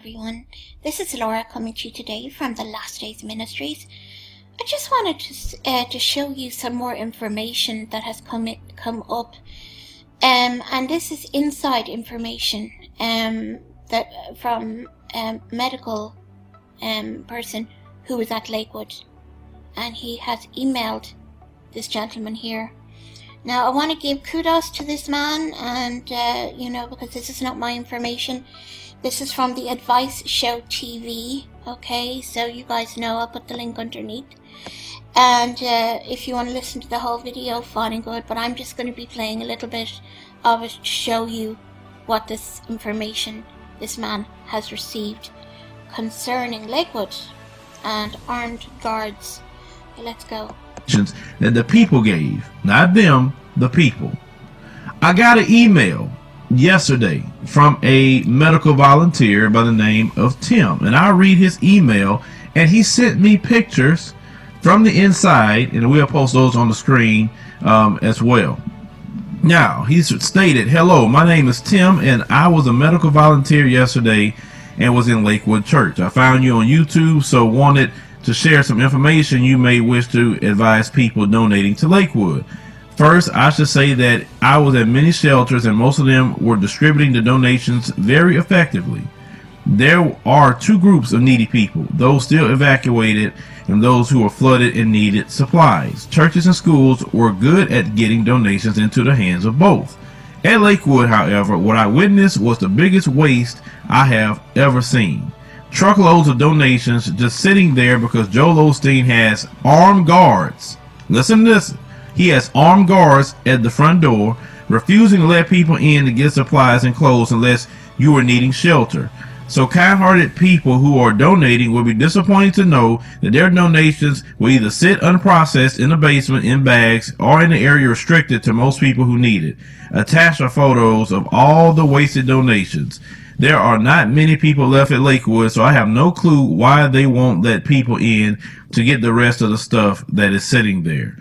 everyone. This is Laura coming to you today from the Last Days Ministries. I just wanted to show you some more information that has come up, and this is inside information that from medical person who was at Lakewood, and he has emailed this gentleman here. Now, I want to give kudos to this man, and, because this is not my information. This is from the Advice Show TV, okay? So you guys know, I'll put the link underneath. And if you want to listen to the whole video, fine and good. But I'm just going to be playing a little bit of it to show you what this information this man has received concerning Lakewood and armed guards. Okay, let's go. That the people gave, not them, the people. I got an email yesterday from a medical volunteer by the name of Tim, and I'll read his email, and he sent me pictures from the inside, and we'll post those on the screen as well. Now, he stated, "Hello, my name is Tim, and I was a medical volunteer yesterday and was in Lakewood Church. I found you on YouTube, so wanted to share some information you may wish to advise people donating to Lakewood. First, I should say that I was at many shelters and most of them were distributing the donations very effectively. There are two groups of needy people, those still evacuated and those who were flooded and needed supplies. Churches and schools were good at getting donations into the hands of both. At Lakewood, however, what I witnessed was the biggest waste I have ever seen. Truckloads of donations just sitting there because Joel Osteen has armed guards. Listen to this. He has armed guards at the front door, refusing to let people in to get supplies and clothes unless you are needing shelter. So kind-hearted people who are donating will be disappointed to know that their donations will either sit unprocessed in the basement in bags or in the area restricted to most people who need it. Attached are photos of all the wasted donations. There are not many people left at Lakewood, so I have no clue why they won't let people in to get the rest of the stuff that is sitting there.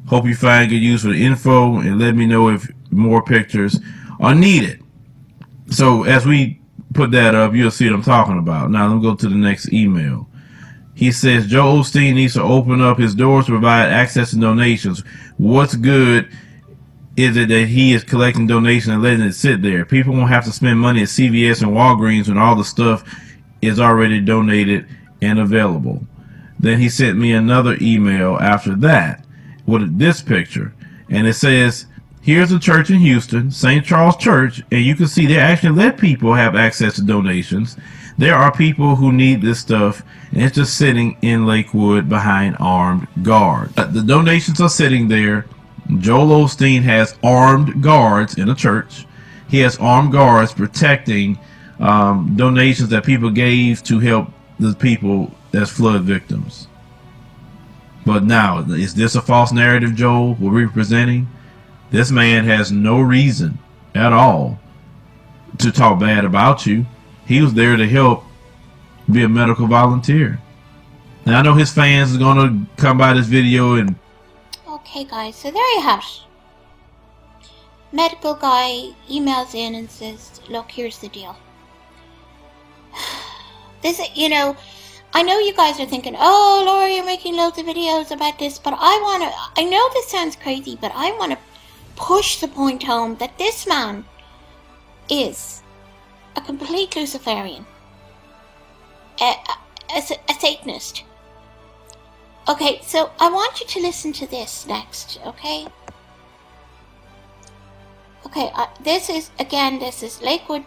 Hope you find good use for the info and let me know if more pictures are needed." So as we put that up, you'll see what I'm talking about. Now let me go to the next email. He says, "Joel Osteen needs to open up his doors to provide access to donations. What's good is it that he is collecting donations and letting it sit there? People won't have to spend money at CVS and Walgreens when all the stuff is already donated and available." Then he sent me another email after that with this picture, and it says, "Here's a church in Houston, St. Charles Church, and you can see they actually let people have access to donations. There are people who need this stuff, and it's just sitting in Lakewood behind armed guards. The donations are sitting there. Joel Osteen has armed guards in a church. He has armed guards protecting donations that people gave to help the people as flood victims." But now, is this a false narrative, Joel, we're presenting? This man has no reason at all to talk bad about you. He was there to help, be a medical volunteer. And I know his fans are going to come by this video and... Okay guys, so there you have it. Medical guy emails in and says, "Look, here's the deal." This, I know you guys are thinking, "Oh, Laura, you're making loads of videos about this," but I know this sounds crazy, but I want to push the point home that this man is a complete Luciferian, a Satanist. Okay, so I want you to listen to this next, okay? Okay, this is Lakewood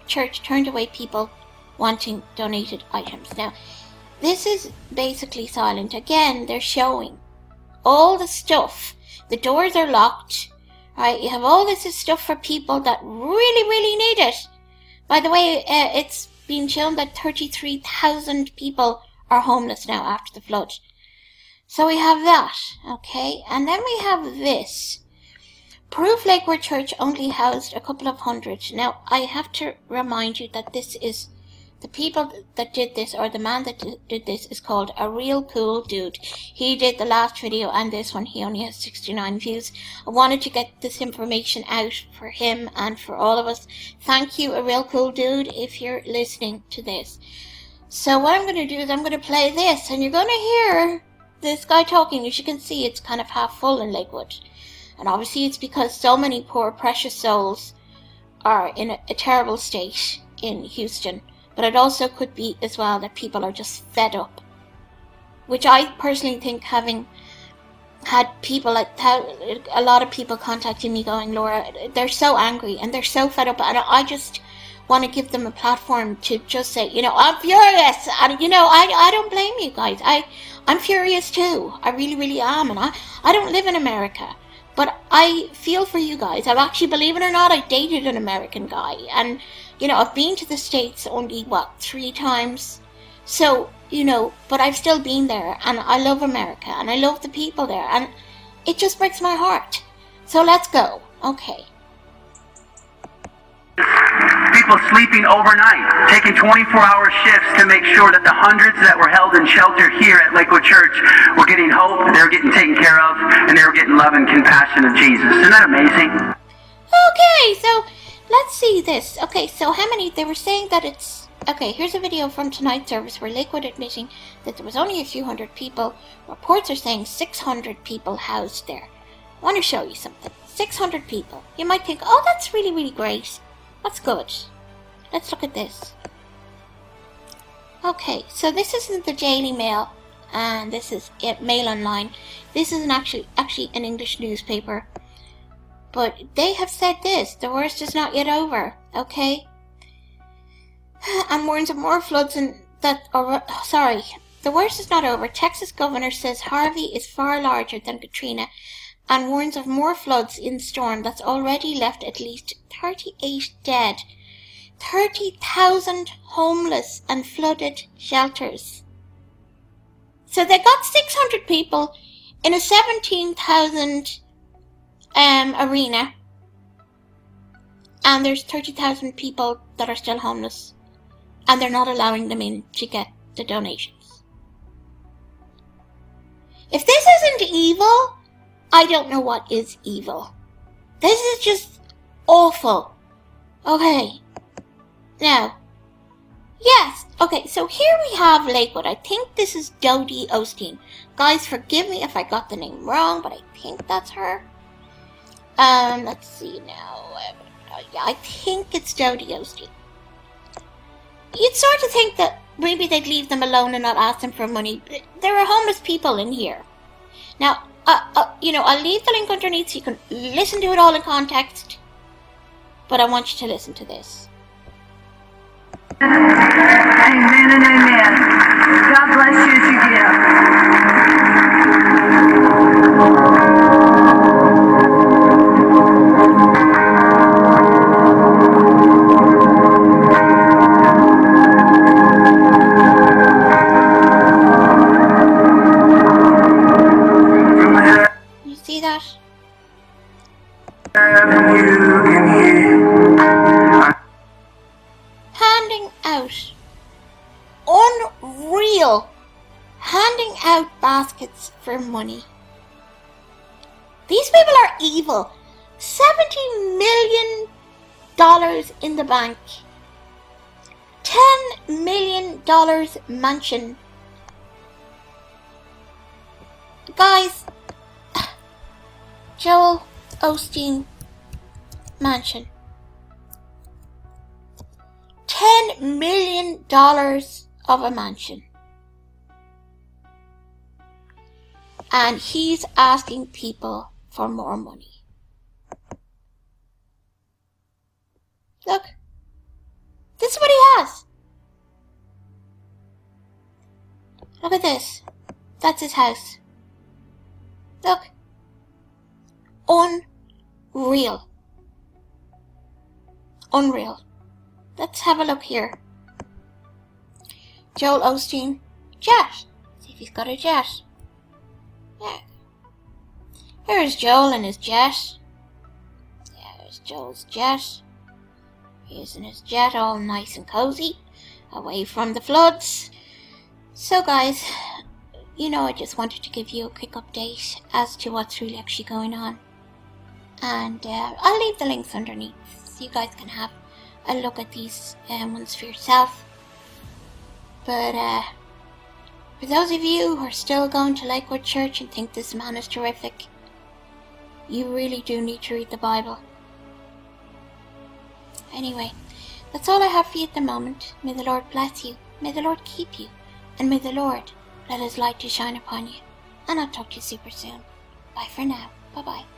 Church turned away people wanting donated items. Now, this is basically silent. Again, they're showing all the stuff. The doors are locked. Right, you have all this stuff for people that really, really need it. By the way, it's been shown that 33,000 people are homeless now after the flood. So we have that, okay? And then we have this. Proof Lakewood Church only housed a couple of hundred. Now, I have to remind you that this is The people that did this, or the man that did this, is called A Real Cool Dude. He did the last video and this one. He only has 69 views. I wanted to get this information out for him and for all of us. Thank you, A Real Cool Dude, if you're listening to this. So what I'm going to do is I'm going to play this, and you're going to hear this guy talking. As you can see, it's kind of half full in Lakewood. And obviously it's because so many poor, precious souls are in a terrible state in Houston. But it also could be as well that people are just fed up. Which I personally think, having had people like a lot of people contacting me going, Laura, they're so angry and they're so fed up, and I just want to give them a platform to just say, you know, I'm furious, and you know, I don't blame you guys. I'm furious too. I really, really am, and I don't live in America. But I feel for you guys. I've actually, believe it or not, I dated an American guy. And, you know, I've been to the States only, 3 times? So, you know, but I've still been there. And I love America. And I love the people there. And it just breaks my heart. So let's go. Okay. People sleeping overnight, taking 24-hour shifts to make sure that the hundreds that were held in shelter here at Lakewood Church were getting hope, they were getting taken care of, and they were getting love and compassion of Jesus. Isn't that amazing? Okay, so let's see this. Okay, so how many, they were saying that it's, okay, here's a video from tonight's service where Lakewood admitting that there was only a few hundred people. Reports are saying 600 people housed there. I want to show you something. 600 people. You might think, oh, that's really, really great. That's good. Let's look at this. Okay, so this isn't the Daily Mail, and this is Mail Online. This is actually an English newspaper. But they have said this: the worst is not yet over. Okay, and warns of more floods and the worst is not over. Texas governor says Harvey is far larger than Katrina, and warns of more floods in storm that's already left at least 38 dead, 30,000 homeless and flooded shelters. So they got 600 people in a 17,000 arena, and there's 30,000 people that are still homeless, and they're not allowing them in to get the donations. If this isn't evil, I don't know what is evil. This is just awful. Okay. Now, yes. Okay, so here we have Lakewood. I think this is Dodie Osteen. Guys, forgive me if I got the name wrong, but I think that's her. Let's see now. Yeah, I think it's Dodie Osteen. You'd sort of think that maybe they'd leave them alone and not ask them for money. There are homeless people in here. Now, you know, I'll leave the link underneath so you can listen to it all in context. But I want you to listen to this. Amen and amen. God bless you as you You see that? Handing out, unreal, handing out baskets for money. These people are evil. $70 million in the bank. $10 million mansion. Guys, Joel Osteen mansion. $10 million of a mansion. And he's asking people for more money. Look. This is what he has. Look at this. That's his house. Look. Unreal. Unreal. Let's have a look here. Joel Osteen. Jet. See if he's got a jet. Yeah. Here's Joel and his jet. Yeah, there's Joel's jet. He's in his jet all nice and cozy. away from the floods. So guys, I just wanted to give you a quick update as to what's really actually going on. And I'll leave the links underneath so you guys can have a look at these ones for yourself. But for those of you who are still going to Lakewood Church and think this man is terrific, you really do need to read the Bible. Anyway, that's all I have for you at the moment. May the Lord bless you, may the Lord keep you, and may the Lord let His light to shine upon you. And I'll talk to you super soon. Bye for now. Bye bye.